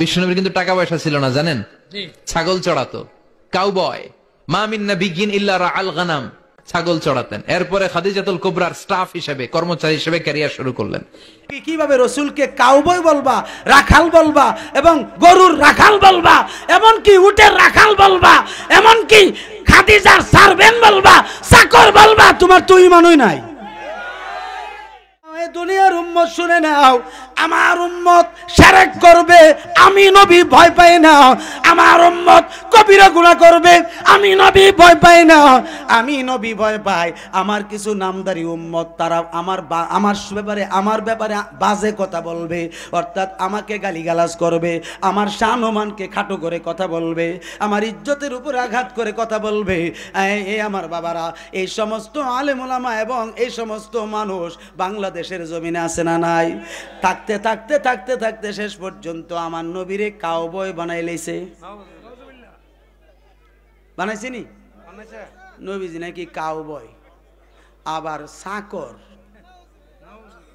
বিশ্বনবীর কিন্তু টাকা পয়সা ছিল না জানেন, ছাগল চড়াতো, কাউবয়। মা মিন নাবিয়্যিন ইল্লা রাআল গানাম, ছাগল চড়াতেন। এরপরে খাদিজাতুল কুবরার স্টাফ হিসেবে, কর্মচারী হিসেবে ক্যারিয়ার শুরু করলেন। কিভাবে রসুলকে কাউবয় বলবা, রাখাল বলবা, এবং গরুর রাখাল বলবা, এমনকি উটের রাখাল বলবা, এমনকি খাদিজার সার্ভেন্ট বলবা, চাকর বলবা, তোমার তো ঈমানই নাই। দুনিয়ার উম্মত শুনে নাও, আমার উম্মত শিরক করবে, আমি নবী ভয় পাই না। আমার উম্মত কবিরা গুনাহ করবে, আমি নবী ভয় পাই না। আমি নবী ভয় পাই। আমার কিছু নামদারি উম্মত, তারা আমার ব্যাপারে বাজে কথা বলবে, অর্থাৎ আমাকে গালিগালাজ করবে, আমার শান-ও-মানকে খাটো করে কথা বলবে, আমার ইজ্জতের উপর আঘাত করে কথা বলবে। আমার বাবারা, এই সমস্ত আলেম ওলামা এবং এই সমস্ত মানুষ বাংলাদেশের জমিনে আছে না নাই? থাকতে থাকতে থাকতে থাকতে শেষ পর্যন্ত আমার নবীরে কাউবয় বানাই লাইছে। বানাইছেনি? নবীজি নাকি কাউবয়, আবার চাকর,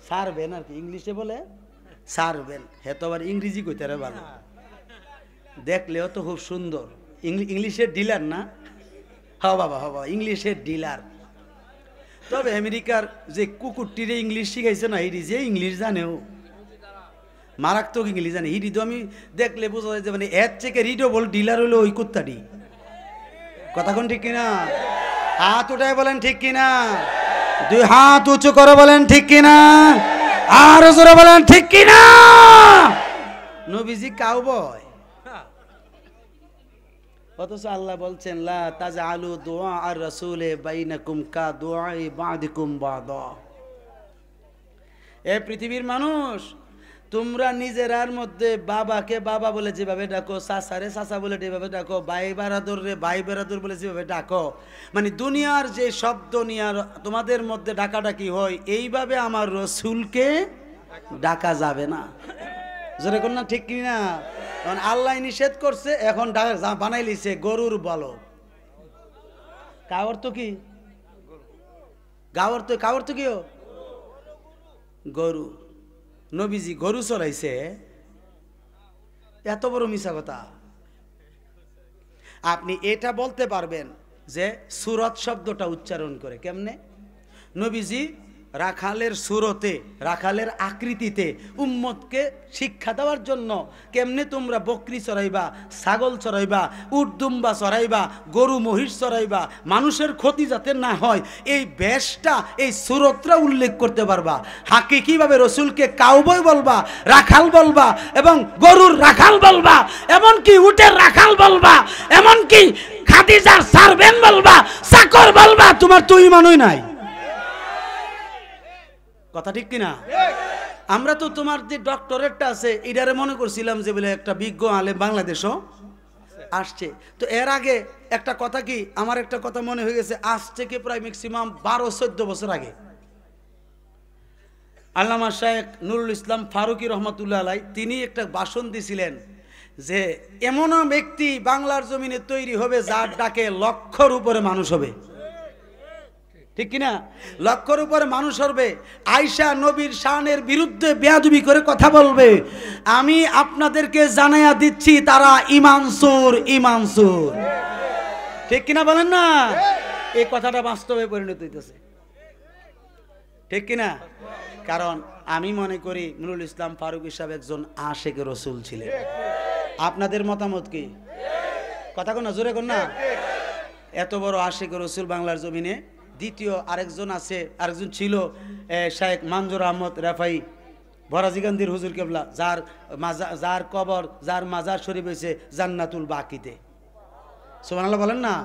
সার্ভেন্ট, আর কি ইংলিশে বলে সার্ভেন্ট। হে তো আবার ইংরেজি কইতে রে ভালো, দেখলেও তো খুব সুন্দর। ইংলিশের ডিলার না? হ্যাঁ বাবা, হ্যাঁ বাবা, ইংলিশের ডিলার। তবে আমেরিকার যে কুকুরটিরে ইংলিশ শিখাইছে না, হিডি যে ইংলিশ জানেও, মারাত্মক ইংলিশ জানে। হিডি তো আমি দেখলে বোঝা যায় যে মানে এর থেকে রিডেবল ডিলার হলো ওই কুত্তাটি। কথা কোন ঠিক কিনা? হাত উঠাই বলেন ঠিক কিনা? দুই হাত উঁচু করে বলেন ঠিক কিনা? আর জোরে বলেন ঠিক কিনা? নবীজি কাউবয়, অথচ আল্লাহ বলছেন লা তাজআলু দুআ আর রাসূলে বাইনাকুম কা দুআই বাদিকুম বাদা। এ পৃথিবীর মানুষ, তোমরা নিজেরার মধ্যে বাবাকে বাবা বলে যেভাবে ডাকো, চাচারে চাচা বলে যেভাবে ডাকো, ভাই বারাদর রে ভাই বারাদর বলে যেভাবে ডাকো, মানে দুনিয়ার যে শব্দ নিয়ে তোমাদের মধ্যে ডাকাডাকি হয়, এইভাবে আমার রসুলকে ডাকা যাবে না। জোরে কোন না ঠিক কিনা? কারণ আল্লাহ নিষেধ করছে, এখন বানাই লিছে গরুর বলদ। কাওয়ার তো কি কাওয়ার তো কি গরু। নবীজি গরু চড়াইছে, এত বড় মিছা কথা। আপনি এটা বলতে পারবেন যে সুরত শব্দটা উচ্চারণ করে কেমনে? নবীজি রাখালের সুরতে, রাখালের আকৃতিতে উম্মতকে শিক্ষা দেওয়ার জন্য কেমনে তোমরা বকরি চড়াইবা, ছাগল চড়াইবা, উট দুম্বা চড়াইবা, গরু মহিষ চড়াইবা, মানুষের ক্ষতি যাতে না হয়, এই বেশটা, এই সুরতটা উল্লেখ করতে পারবা। হাকিকিভাবে রসুলকে কাউবয় বলবা, রাখাল বলবা, এবং গরুর রাখাল বলবা, এমনকি উটের রাখাল বলবা, এমনকি খাদিজার সার্ভেন্ট বলবা, চাকর বলবা, তোমার তো ঈমানই নাই। কথা ঠিক কিনা? আমরা তো তোমার যে ডক্টরেটটা আছে এটারে মনে করছিলাম যে বলে একটা বিজ্ঞ আলেম বাংলাদেশও আসছে। তো এর আগে একটা কথা কি, আমার একটা কথা মনে হয়ে গেছে, আজ থেকে প্রায় ম্যাক্সিমাম 12-14 বছর আগে আল্লামা শায়েখ নুরুল ইসলাম ফারুকী রহমাতুল্লাহ আলাই তিনি একটা ভাষণ দিছিলেন যে এমন ব্যক্তি বাংলার জমিনে তৈরি হবে যার ডাকে লক্ষর উপরে মানুষ হবে। ঠিক কিনা? লক্ষর উপরে মানুষ হবে, আয়েশা নবীর শানের বিরুদ্ধে বেয়াদবি করে কথা বলবে। আমি আপনাদেরকে জানাইয়া দিচ্ছি তারা ইমানসুর। ঠিক কিনা বলেন না? এই কথাটা বাস্তবে পরিণত হইতেছে। ঠিক কিনা? কারণ আমি মনে করি নুরুল ইসলাম ফারুকী সাহেব একজন আশেক রসুল ছিলেন। আপনাদের মতামত কি? কথা কোন জোরে কোন না? এত বড় আশেক রসুল বাংলার জমিনে। দ্বিতীয় আরেকজন আছে, আরেকজন ছিল শায়েখ মানজুর আহমদ রাফাই ভরাজিগান্দির হুজুর কেবলা, যার কবর, যার মাজার শরীফ হয়েছে জান্নাতুল বাকিতে। সুবহানাল্লাহ বলেন না?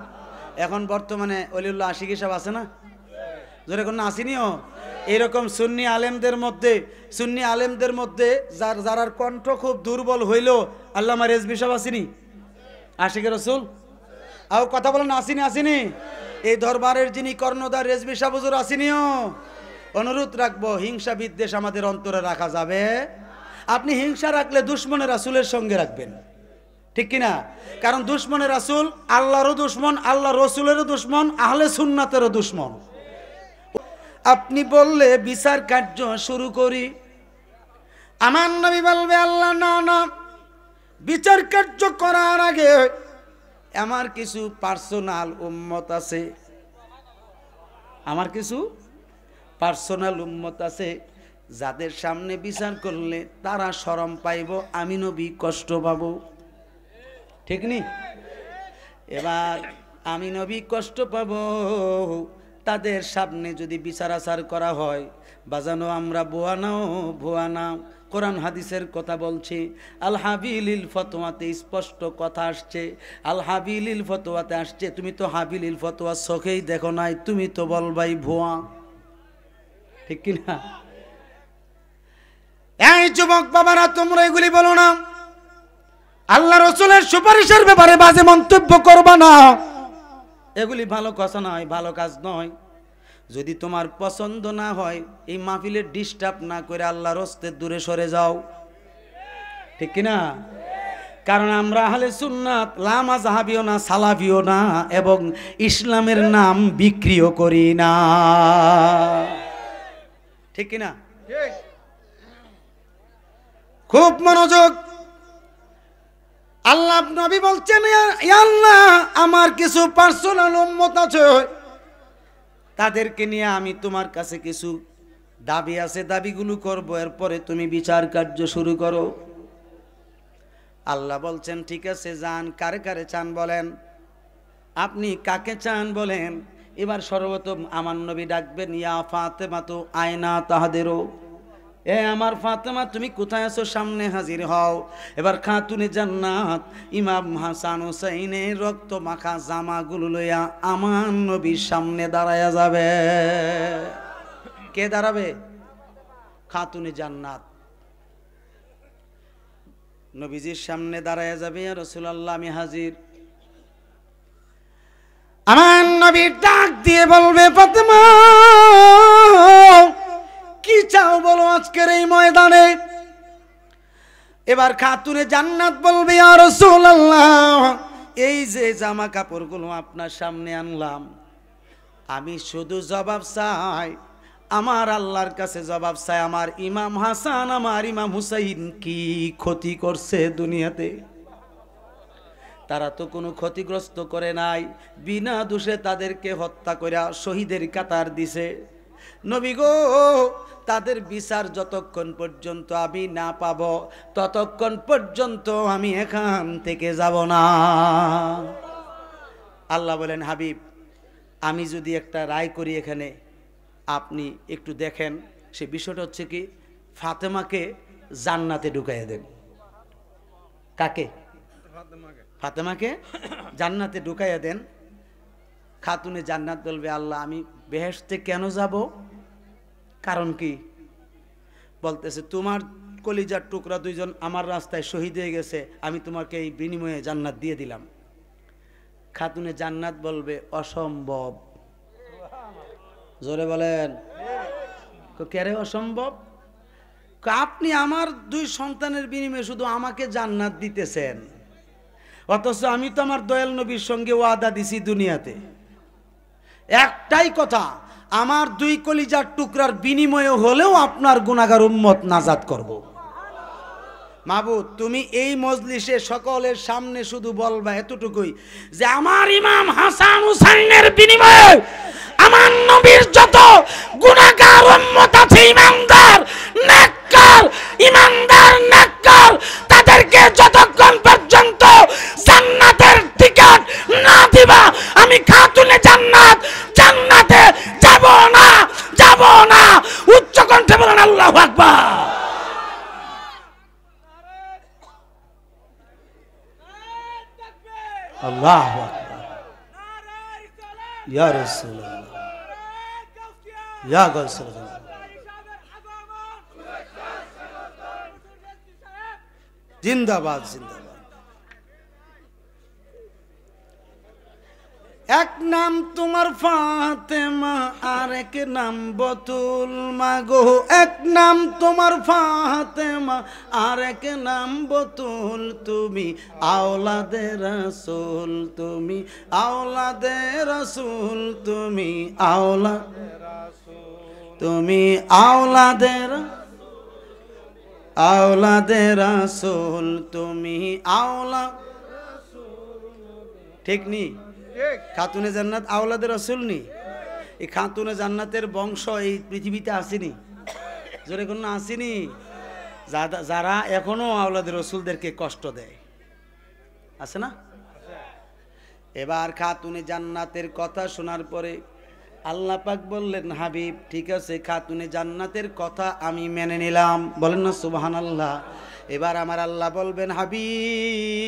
এখন বর্তমানে ওলিউল্লাহ আশিকি সাহেব আছে না? জোরে কোন আসেনিও? এরকম সুন্নি আলেমদের মধ্যে যার কণ্ঠ খুব দুর্বল হইল আল্লামা রেজভী সাহেব আসেনি? আশিকের রসুল আর কথা বলেন আসেনি? এই দরবারের যিনি কর্ণধার রেজভী সাহেব হুজুর আসেনিও? অনুরোধ রাখবো, হিংসা বিদ্বেষ আমাদের অন্তরে রাখা যাবে। আপনি হিংসা রাখলে দুশ্মনে রাসূলের সঙ্গে রাখবেন। ঠিক কিনা? কারণ দুশ্মনে রাসূল আল্লাহরও দুশ্মন, আল্লাহ রসুলেরও দুশ্মন, আহলে সুন্নাতেরও দুশ্মন। আপনি বললে বিচার কার্য শুরু করি, আমার নবী বলবে আল্লাহ না না, বিচার কার্য করার আগে আমার কিছু পার্সোনাল উম্মত আছে, আমার কিছু পার্সোনাল উম্মত আছে যাদের সামনে বিচার করলে তারা শরম পাইব, আমি নবী কষ্ট পাবো, ঠিক নি? এবার আমি নবী কষ্ট পাবো, তাদের সামনে যদি বিচার আচার করা হয়, বাজানো আমরা ভুয়া নাও। কোরআন হাদিসের কথা বলছি, আল হাবিলিল ফতোয়াতে স্পষ্ট কথা আসছে, আল হাবিলিল ফতোয়াতে আসছে, তুমি তো হাবিলিল ফতোয়া চোখেই দেখো নাই, তুমি তো বলবাই ভুয়া, ঠিক কিনা? এই যুবক বাবারা, তোমরা এগুলি বলো না, আল্লাহ রসুলের সুপারিশের ব্যাপারে বাজে মন্তব্য করবা না, এগুলি ভালো কথা নয়, ভালো কাজ নয়। যদি তোমার পছন্দ না হয়, এই মাহফিলের ডিস্টার্ব না করে আল্লাহর হস্তে দূরে সরে যাও, ঠিক কিনা? কারণ আমরা আহলে সুন্নাত, লা মাযহাবিও না, সালাফিও না, এবং ইসলামের নাম বিক্রিও করি না, ঠিক কিনা? খুব মনোযোগ। আল্লাহ নবী বলছেন, ইয়া আল্লাহ, আমার কিছু পার্সোনাল উম্মত আছে, তাদেরকে নিয়ে আমি তোমার কাছে কিছু দাবি আছে, দাবিগুলো করব, এরপরে তুমি বিচার কার্য শুরু করো। আল্লাহ বলছেন, ঠিক আছে, যান, কারে কারে চান বলেন, আপনি কাকে চান বলেন। এবার সর্বপ্রথম আমার নবী ডাকবেন, ইয়া ফাতেমা তো আয়না তাহাদেরও, এ আমার ফাতেমা, তুমি কোথায় আছো, সামনে হাজির হও। এবার খাতুনে জান্নাত ইমাম হাসান হুসাইনের রক্ত মাখা জামাগুলো লইয়া আমার নবীর সামনে দাঁড়ায়া যাবে। কে দাঁড়াবে? খাতুনে জান্নাত নবীজির সামনে দাঁড়ায়া যাবে, ইয়া রাসূলুল্লাহ, আমি হাজির। আমার নবী ডাক দিয়ে বলবে, ফাতেমা, কি চাও বলো আজকের এই ময়দানে? এবার খাতুনে জান্নাত বলবে, ইয়া রাসূলুল্লাহ, এই যে জামা কাপড়গুলো আপনার সামনে আনলাম, আমি শুধু জবাব চাই, আমার আল্লাহর কাছে জবাব চাই, আমার ইমাম হাসান, আমার ইমাম হুসাইন কি ক্ষতি করছে দুনিয়াতে? তারা তো কোনো ক্ষতিগ্রস্ত করে নাই, বিনা দোষে তাদেরকে হত্যা করে শহীদের কাতার দিছে। নবী গো, তাদের বিচার যতক্ষণ পর্যন্ত আমি না পাব, ততক্ষণ পর্যন্ত আমি এখান থেকে যাব না। আল্লাহ বলেন, হাবিব, আমি যদি একটা রায় করি এখানে, আপনি একটু দেখেন, সে বিষয়টা হচ্ছে কি, ফাতেমাকে জান্নাতে ঢুকাইয়া দেন। কাকে? ফাতেমাকে জান্নাতে ঢুকাইয়া দেন। খাতুনে জান্নাত বলবে, আল্লাহ, আমি বেহেশতে কেন যাব? কারণ কি? বলতেছে, তোমার কলিজার টুকরা দুইজন আমার রাস্তায় শহীদ হয়ে গেছে, আমি তোমাকে এই বিনিময়ে জান্নাত দিয়ে দিলাম। খাতুনে জান্নাত বলবে, অসম্ভব। জোরে বলেন, কেরে অসম্ভব? আপনি আমার দুই সন্তানের বিনিময়ে শুধু আমাকে জান্নাত দিতেছেন, অথচ আমি তো আমার দয়াল নবীর সঙ্গে ওয়াদা দিছি দুনিয়াতে, একটাই কথা, আমার দুই কলিজার টুকরার বিনিময়ে হলেও আপনার গুনাহগার উম্মত নাজাত করব। মাবুদ, তুমি এই মজলিসে সকলের সামনে শুধু বলবা এতটুকুই, যে আমার ইমাম হাসান হুসাইনের বিনিময়ে আমার নবীর যত গুনাহগার উম্মত আছে, ইমানদার নেককার, ইমানদার নেককার, তাদেরকে যতক্ষণ পর্যন্ত জান্নাতের টিকিট না দিবা, আমি খাতুনে জান্নাত জান্নাতে যাব না, যাব না। উচ্চ কণ্ঠে বলেন আল্লাহু আকবার। আল্লাহু আকবার। ইয়া রাসূলুল্লাহ, ইয়া গাউসুল্লাহ, জিন্দাবাদ, জিন্দাবাদ। এক নাম তোমার ফাতেমা, আর এক নাম বতুল মাগো। এক নাম তোমার ফাতেমা, আর এক নাম বতুল। তুমি আওলাদে রাসূল, তুমি আওলাদে রাসূল, তুমি আওলাদে রাসূল, তুমি আওলাদে রাসূল। আওলাদে রাসূল তুমি আওলা, ঠিক নি? খাতুনে জান্নাত আওলাদে রাসূল নি? এই খাতুনে জান্নাতের বংশ এই পৃথিবীতে আসেনি, জোরে কোন আসেনি? যারা এখনো আওলাদে রাসূলদেরকে কষ্ট দেয়, আছে না? এবার খাতুনে জান্নাতের কথা শোনার পরে আল্লাহ পাক বললেন, হাবিব ঠিক আছে, খাতুনে জান্নাতের কথা আমি মেনে নিলাম, বলেন না সুবহানাল্লাহ। এবার আমার আল্লাহ বলবেন, হাবিব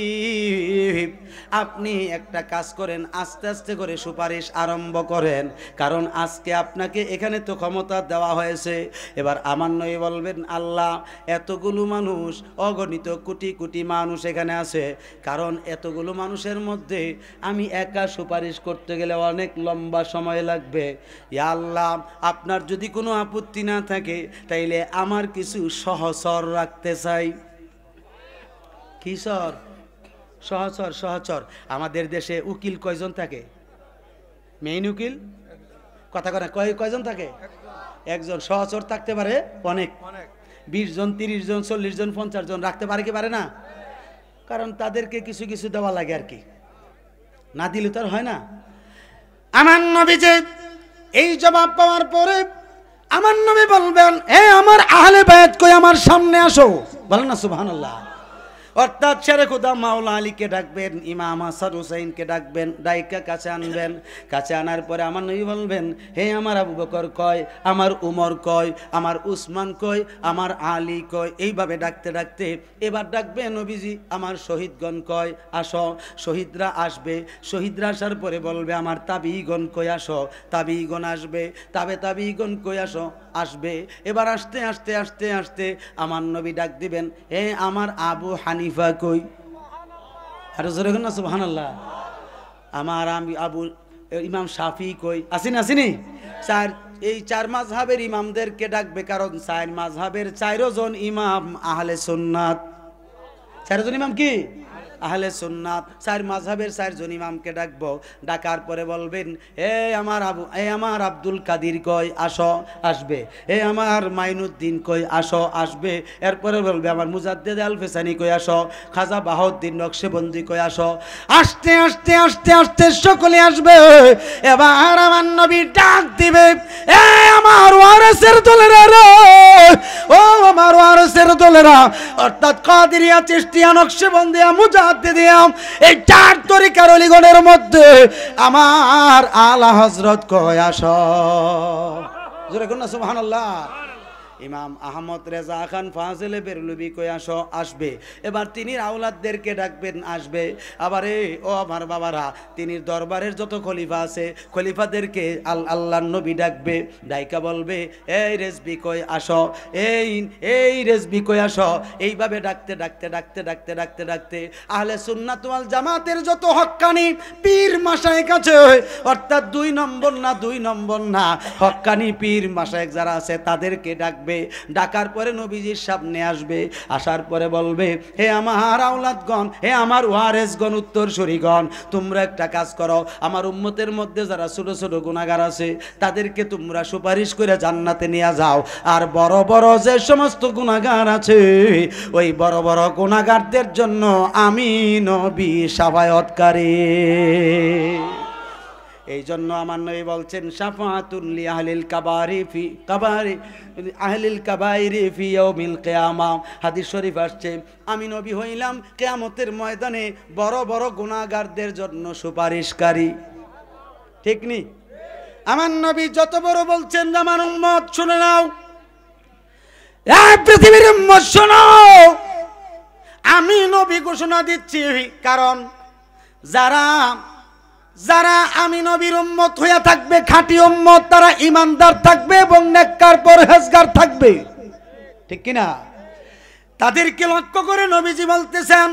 আপনি একটা কাজ করেন, আস্তে আস্তে করে সুপারিশ আরম্ভ করেন, কারণ আজকে আপনাকে এখানে তো ক্ষমতা দেওয়া হয়েছে। এবার আমার নবী বলবেন, আল্লাহ এতগুলো মানুষ, অগণিত কোটি কোটি মানুষ এখানে আছে, কারণ এতগুলো মানুষের মধ্যে আমি একা সুপারিশ করতে গেলে অনেক লম্বা সময় লাগবে। ইয়া আল্লাহ আপনার যদি কোনো আপত্তি না থাকে তাইলে আমার কিছু সহচর রাখতে চাই। কিশোর সহচর? সহচর আমাদের দেশে উকিল কয়জন থাকে? মেইন উকিল কথা করে কয়জন থাকে? একজন। সহচর থাকতে পারে অনেক, 20 জন 30 জন 40 জন 50 জন রাখতে পারে কি পারে না? কারণ তাদেরকে কিছু কিছু দেওয়া লাগে আর কি, না দিলে তো আর হয় না। আমার নবী যে এই জবাব পাওয়ার পরে আমার নবী বলবেন, এ আমার আহলে বায়াত কই আমার সামনে আসো, বলেন না সুবহানাল্লাহ। অর্থাৎ শেরে খুদা মাওলা আলীকে ডাকবেন, ইমাম হাসান হুসাইনকে ডাকবেন, ডাইকা কাছে আনবেন। কাছে আনার পরে আমার নবী বলবেন, হে আমার আবু বকর কয়, আমার উমর কয়, আমার উসমান কয়, আমার আলী কয়, এইভাবে ডাকতে ডাকতে এবার ডাকবে নবীজি, আমার শহীদগণ কয় আসো। শহীদরা আসবে, শহীদরা আসার পরে বলবে, আমার তাবিগণ কই আসো। তাবিগণ আসবে, তাবিগণ কই আসো, আসবে। এবার আসতে আসতে আসতে আসতে আমার নবী ডাক দিবেন, হে আমার আবু হানিফা কই, আর জোরে না সুবহানাল্লাহ। আমার আমি আবু ইমাম শাফি কই, আসেনি আসেনি? এই চার মাযহাবের ইমামদেরকে ডাকবে, কারণ চার মাযহাবের 4 জন ইমাম আহলে সুন্নাত। 4 জন ইমাম কি? আহলে সুন্নাত। 4 মাযহাবের 4 জন ইমামকে ডাকবো। ডাকার পরে বলবেন, আমার আব্দুল কাদির কই আসো, আসবে। আমার মাইনুদ্দিন কই আসো, আসবে। এরপরে বলবে, আমার মুজাদ্দেদ আল ফেসানি কই আসো, খাজা বাহাউদ্দিন নকশবন্দি কই আসো। আস্তে আস্তে আস্তে আস্তে সকলে আসবে। এবার আমার নবী ডাক দিবে, আমার ওয়ারিসের দলেরা রে, ও আমার ওয়ারিসের দলেরা, অর্থাৎ কাদেরিয়া, চিশতিয়া, নকশবন্দিয়া, মুজাদ্দিদিয়া, এই 4 তরিকার অলিগণের মধ্যে আমার আলা হযরত কয় আসো, জোরে কোন সুবহানাল্লাহ। ইমাম আহমদ রেজা খান ফাজিলে বেরলুবি কই আসো, আসবে। এবার তিনি আওলাদদেরকে ডাকবেন, আসবে। আবার ও আমার বাবারা, তিনি দরবারের যত খলিফা আছে খলিফাদেরকে আল্লাহর নবী ডাকবে, ডাইকা বলবে, এই রেজবি কই আসো, এই রেজবি কই আসো। এইভাবে ডাকতে ডাকতে ডাকতে ডাকতে ডাকতে ডাকতে আহলে সুন্নাত ওয়াল জামাতের যত হক্কানি পীর মাশায়েখ আছে, অর্থাৎ 2 নম্বর না হক্কানি পীর মাশায়েখ যারা আছে তাদেরকে ডাকবে। ডাকার পরে নবীজির সামনে আসবে, আসার পরে বলবে, হে আমার আওলাদগণ, হে আমার ওয়ারিসগণ, উত্তরসূরিগণ, তোমরা একটা কাজ করো, আমার উম্মতের মধ্যে যারা ছোট ছোট গুনাহগার আছে তাদেরকে তোমরা সুপারিশ করে জান্নাতে নিয়ে যাও। আর বড় বড় যে সমস্ত গুনাহগার আছে ওই বড় বড় গুনাহগারদের জন্য আমি নবী শাফায়াতকারী। এই জন্য আমার নবী বলছেন, শাফাআতুন লি আহলিল কাবাইরি ফি ইয়াউমিল কিয়ামা। হাদিস শরীফ আসছে, আমি নবী হইলাম কিয়ামতের ময়দানে বড় বড় গুনাহগারদের জন্য সুপারিশকারী। ঠিক নি? আমার নবী যত বড় বলছেন, আমার উম্মত শুনে নাও, এই পৃথিবীর উম্মত শোনো, আমি নবী ঘোষণা দিচ্ছি, কারণ যারা আমি নবীর উম্মত হইয়া থাকবে, খাঁটি উম্মত, তারা ঈমানদার থাকবে এবং নেককার পরহেজগার থাকবে, ঠিক কিনা? তাদেরকে লক্ষ্য করে নবীজি বলতেছেন,